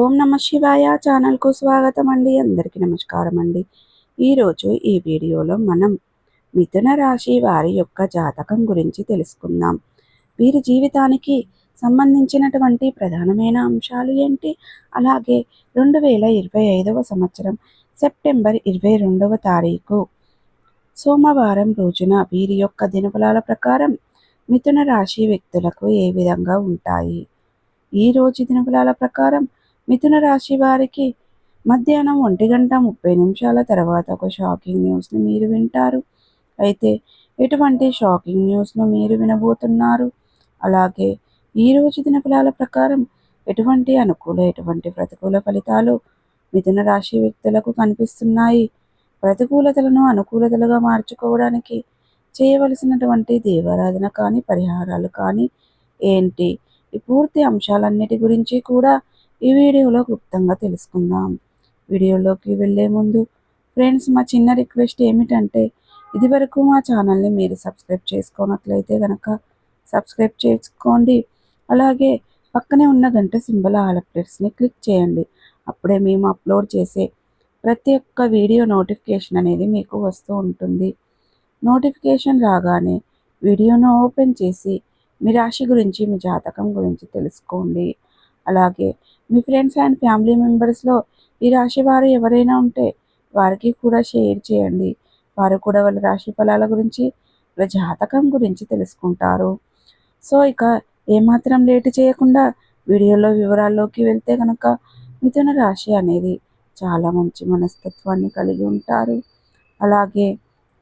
ఓం నమ శివాయ ఛానల్కు స్వాగతం అండి. అందరికీ నమస్కారం అండి. ఈరోజు ఈ వీడియోలో మనం మిథున రాశి వారి యొక్క జాతకం గురించి తెలుసుకుందాం. వీరి జీవితానికి సంబంధించినటువంటి ప్రధానమైన అంశాలు ఏంటి, అలాగే 2025వ సంవత్సరం సెప్టెంబర్ 22వ తారీఖు సోమవారం రోజున వీరి యొక్క దినఫలాల ప్రకారం మిథున రాశి వ్యక్తులకు ఏ విధంగా ఉంటాయి. ఈ రోజు దినఫలాల ప్రకారం మిథున రాశి వారికి మధ్యాహ్నం 1:30 తర్వాత ఒక షాకింగ్ న్యూస్ని మీరు వింటారు. అయితే ఎటువంటి షాకింగ్ న్యూస్ను మీరు వినబోతున్నారు, అలాగే ఈరోజు దినఫలాల ప్రకారం ఎటువంటి అనుకూల ఎటువంటి ప్రతికూల ఫలితాలు మిథున రాశి వ్యక్తులకు కనిపిస్తున్నాయి, ప్రతికూలతలను అనుకూలతలుగా మార్చుకోవడానికి చేయవలసినటువంటి దేవారాధన కానీ పరిహారాలు కానీ ఏంటి, ఈ పూర్తి అంశాలన్నిటి గురించి కూడా ఈ వీడియోలో క్లుప్తంగా తెలుసుకుందాం. వీడియోలోకి వెళ్ళే ముందు ఫ్రెండ్స్, మా చిన్న రిక్వెస్ట్ ఏమిటంటే, ఇదివరకు మా ఛానల్ని మీరు సబ్స్క్రైబ్ చేసుకున్నట్లయితే కనుక సబ్స్క్రైబ్ చేసుకోండి. అలాగే పక్కనే ఉన్న గంట సింబల్ ఆల్ అప్డేట్స్ని క్లిక్ చేయండి. అప్పుడే మేము అప్లోడ్ చేసే ప్రతి ఒక్క వీడియో నోటిఫికేషన్ అనేది మీకు వస్తూ ఉంటుంది. నోటిఫికేషన్ రాగానే వీడియోను ఓపెన్ చేసి మీ రాశి గురించి, మీ జాతకం గురించి తెలుసుకోండి. అలాగే మీ ఫ్రెండ్స్ అండ్ ఫ్యామిలీ మెంబర్స్లో ఈ రాశి వారు ఎవరైనా ఉంటే వారికి కూడా షేర్ చేయండి. వారు కూడా వాళ్ళ రాశి ఫలాల గురించి, వాళ్ళ జాతకం గురించి తెలుసుకుంటారు. సో ఇక ఏమాత్రం లేటు చేయకుండా వీడియోలో వివరాల్లోకి వెళ్తే కనుక, మిథున రాశి అనేది చాలా మంచి మనస్తత్వాన్ని కలిగి ఉంటారు. అలాగే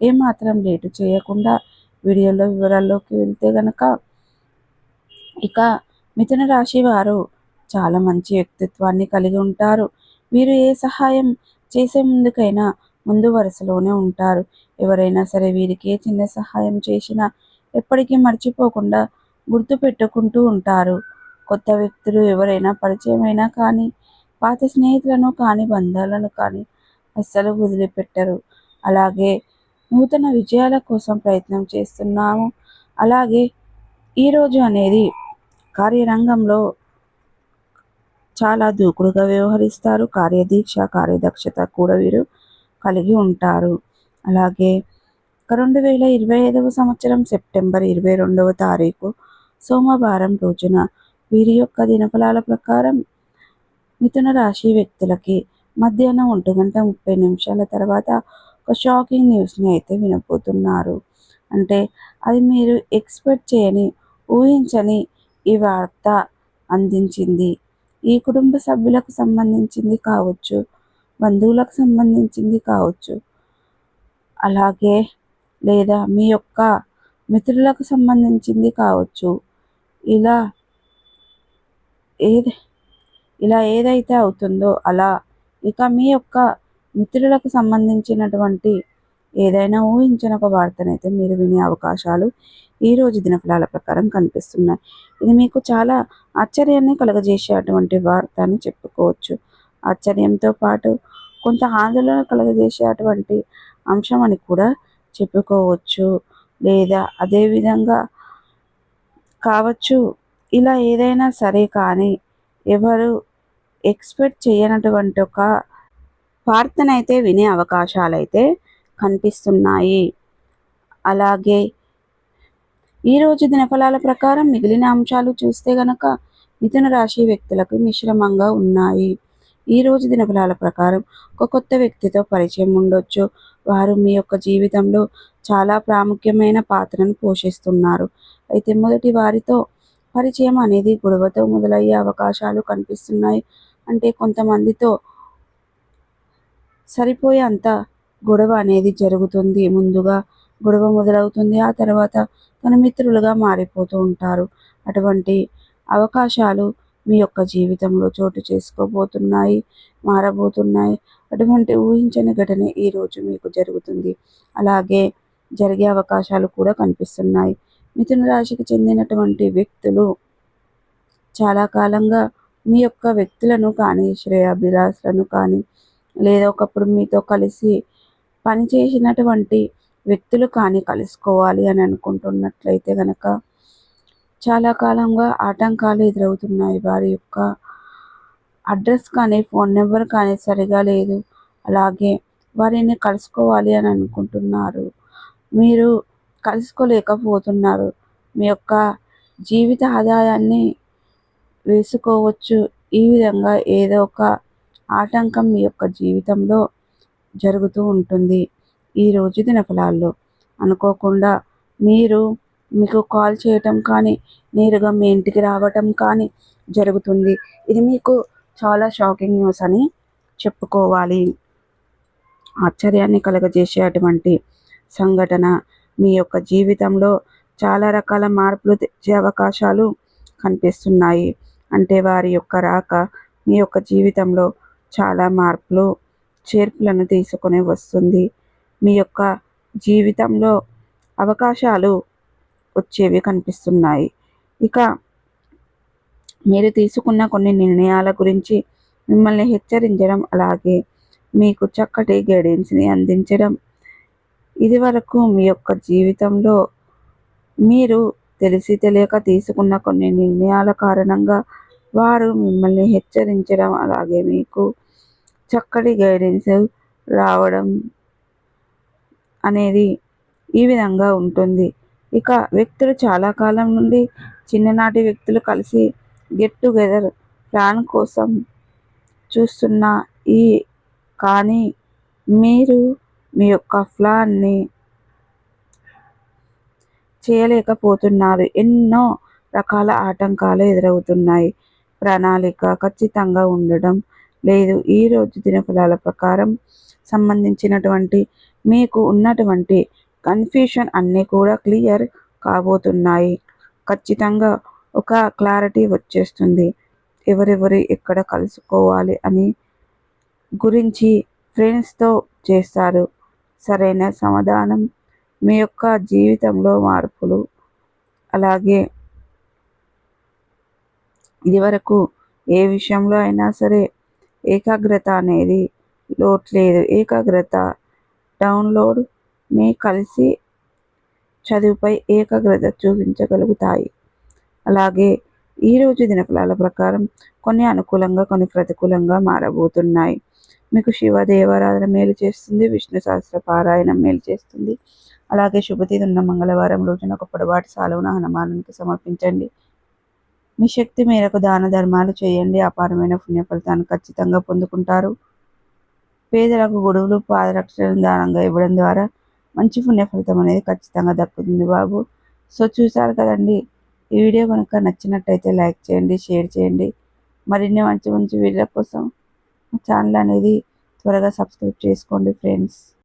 ఏమాత్రం లేటు చేయకుండా వీడియోలో వివరాల్లోకి వెళ్తే కనుక, ఇక మిథున రాశి వారు చాలా మంచి వ్యక్తిత్వాన్ని కలిగి ఉంటారు. వీరు ఏ సహాయం చేసే ముందుకైనా ముందు వరుసలోనే ఉంటారు. ఎవరైనా సరే వీరికి ఏ చిన్న సహాయం చేసినా ఎప్పటికీ మర్చిపోకుండా గుర్తు పెట్టుకుంటూ ఉంటారు. కొత్త వ్యక్తులు ఎవరైనా పరిచయమైనా కానీ, పాత స్నేహితులను కానీ, బంధాలను కానీ అస్సలు వదిలిపెట్టరు. అలాగే నూతన విజయాల కోసం ప్రయత్నం చేస్తున్నాము. అలాగే ఈరోజు అనేది కార్యరంగంలో చాలా దూకుడుగా వ్యవహరిస్తారు. కార్యదీక్ష, కార్యదక్షత కూడా వీరు కలిగి ఉంటారు. అలాగే 2025వ సంవత్సరం సెప్టెంబర్ 22వ తారీఖు సోమవారం రోజున వీరి యొక్క దినఫలాల ప్రకారం మిథున రాశి వ్యక్తులకి మధ్యాహ్నం 1:30 తర్వాత ఒక షాకింగ్ న్యూస్ని అయితే వినబోతున్నారు. అంటే అది మీరు ఎక్స్పెక్ట్ చేయని, ఊహించని ఈ వార్త అందించింది. ఈ కుటుంబ సభ్యులకు సంబంధించింది కావచ్చు, బంధువులకు సంబంధించింది కావచ్చు, అలాగే లేదా మీ యొక్క మిత్రులకు సంబంధించింది కావచ్చు. ఇలా ఏదైతే అవుతుందో అలా ఇక మీ యొక్క మిత్రులకు సంబంధించినటువంటి ఏదైనా ఊహించిన ఒక వార్తనైతే మీరు వినే అవకాశాలు ఈరోజు దినఫలాల ప్రకారం కనిపిస్తున్నాయి. ఇది మీకు చాలా ఆశ్చర్యాన్ని కలగజేసేటువంటి వార్త అని చెప్పుకోవచ్చు. ఆశ్చర్యంతో పాటు కొంత ఆందోళన కలగజేసేటువంటి అంశం అని కూడా చెప్పుకోవచ్చు, లేదా అదేవిధంగా కావచ్చు. ఇలా ఏదైనా సరే కానీ ఎవరు ఎక్స్పెక్ట్ చేయనటువంటి ఒక వార్తనైతే వినే అవకాశాలైతే కనిపిస్తున్నాయి. అలాగే ఈరోజు దినఫలాల ప్రకారం మిగిలిన అంశాలు చూస్తే గనక మిథున రాశి వ్యక్తులకు మిశ్రమంగా ఉన్నాయి. ఈరోజు దినఫలాల ప్రకారం ఒక కొత్త వ్యక్తితో పరిచయం ఉండొచ్చు. వారు మీ యొక్క జీవితంలో చాలా ప్రాముఖ్యమైన పాత్రను పోషిస్తున్నారు. అయితే మొదటి వారితో పరిచయం అనేది గొడవతో మొదలయ్యే అవకాశాలు కనిపిస్తున్నాయి. అంటే కొంతమందితో సరిపోయే అంత గొడవ అనేది జరుగుతుంది. ముందుగా గొడవ మొదలవుతుంది, ఆ తర్వాత తన మిత్రులుగా మారిపోతూ ఉంటారు. అటువంటి అవకాశాలు మీ యొక్క జీవితంలో చోటు చేసుకోబోతున్నాయి, మారబోతున్నాయి. అటువంటి ఊహించని ఘటన ఈరోజు మీకు జరుగుతుంది, అలాగే జరిగే అవకాశాలు కూడా కనిపిస్తున్నాయి. మిథున రాశికి చెందినటువంటి వ్యక్తులు చాలా కాలంగా మీ యొక్క వ్యక్తులను కానీ, శ్రేయాభిలాషులను కానీ, లేదా ఒకప్పుడు మీతో కలిసి పనిచేసినటువంటి వ్యక్తులు కానీ కలుసుకోవాలి అని అనుకుంటున్నట్లయితే కనుక చాలా కాలంగా ఆటంకాలు ఎదురవుతున్నాయి. వారి యొక్క అడ్రస్ కానీ ఫోన్ నెంబర్ కానీ సరిగా లేదు. అలాగే వారిని కలుసుకోవాలి అని అనుకుంటున్నారు. మీరు కలుసుకోలేకపోతున్నారు. మీ యొక్క జీవిత ఆదాయాన్ని వేసుకోవచ్చు. ఈ విధంగా ఏదో ఒక ఆటంకం మీ యొక్క జీవితంలో జరుగుతూ ఉంటుంది. ఈరోజు దినఫలాల్లో అనుకోకుండా మీకు కాల్ చేయటం కానీ, నేరుగా మీ ఇంటికి రావటం కానీ జరుగుతుంది. ఇది మీకు చాలా షాకింగ్ న్యూస్ అని చెప్పుకోవాలి. ఆశ్చర్యాన్ని కలుగజేసేటువంటి సంఘటన. మీ యొక్క జీవితంలో చాలా రకాల మార్పులు తెచ్చే అవకాశాలు కనిపిస్తున్నాయి. అంటే వారి యొక్క రాక మీ యొక్క జీవితంలో చాలా మార్పులు చేర్పులను తీసుకొని వస్తుంది. మీ యొక్క జీవితంలో అవకాశాలు వచ్చేవి కనిపిస్తున్నాయి. ఇక మీరు తీసుకున్న కొన్ని నిర్ణయాల గురించి మిమ్మల్ని హెచ్చరించడం, అలాగే మీకు చక్కటి గైడెన్స్ని అందించడం. ఇదివరకు మీ యొక్క జీవితంలో మీరు తెలిసి తెలియక తీసుకున్న కొన్ని నిర్ణయాల కారణంగా వారు మిమ్మల్ని హెచ్చరించడం, అలాగే మీకు చక్కటి గైడెన్స్ రావడం అనేది ఈ విధంగా ఉంటుంది. ఇక వ్యక్తులు చాలా కాలం నుండి చిన్ననాటి వ్యక్తులు కలిసి గెట్ టుగెదర్ ప్లాన్ కోసం చూస్తున్న కానీ మీరు మీ యొక్క ప్లాన్ని చేయలేకపోతున్నారు. ఎన్నో రకాల ఆటంకాలు ఎదురవుతున్నాయి. ప్రణాళిక ఖచ్చితంగా ఉండడం లేదు. ఈరోజు దినఫలాల ప్రకారం సంబంధించినటువంటి మీకు ఉన్నటువంటి కన్ఫ్యూషన్ అన్నీ కూడా క్లియర్ కాబోతున్నాయి. ఖచ్చితంగా ఒక క్లారిటీ వచ్చేస్తుంది. ఎవరెవరు ఎక్కడ కలుసుకోవాలి అని గురించి ఫ్రెండ్స్తో చేస్తారు. సరైన సమాధానం మీ యొక్క జీవితంలో మార్పులు, అలాగే ఇదివరకు ఏ విషయంలో అయినా సరే ఏకాగ్రత అనేది లోట్లేదు. ఏకాగ్రత డౌన్లోడ్ని కలిసి చదువుపై ఏకాగ్రత చూపించగలుగుతాయి. అలాగే ఈరోజు దినఫలాల ప్రకారం కొన్ని అనుకూలంగా, కొన్ని ప్రతికూలంగా మారబోతున్నాయి. మీకు శివ దేవారాధన మేలు చేస్తుంది. విష్ణు సహస్ర పారాయణం మేలు చేస్తుంది. అలాగే శుభతిథి ఉన్న మంగళవారం రోజున ఒక పొడవాటి సాలువను హనుమానునికి సమర్పించండి. మీ శక్తి మేరకు దాన ధర్మాలు చేయండి. అపారమైన పుణ్య ఫలితాన్ని ఖచ్చితంగా పొందుకుంటారు. పేదలకు గొడుగులు, పాదరక్షలను దానంగా ఇవ్వడం ద్వారా మంచి పుణ్య ఫలితం అనేది ఖచ్చితంగా దక్కుతుంది బాబు. సో చూసారు కదండి. ఈ వీడియో కనుక నచ్చినట్టయితే లైక్ చేయండి, షేర్ చేయండి. మరిన్ని మంచి మంచి వీడియోల కోసం మా ఛానల్ అనేది త్వరగా సబ్స్క్రైబ్ చేసుకోండి ఫ్రెండ్స్.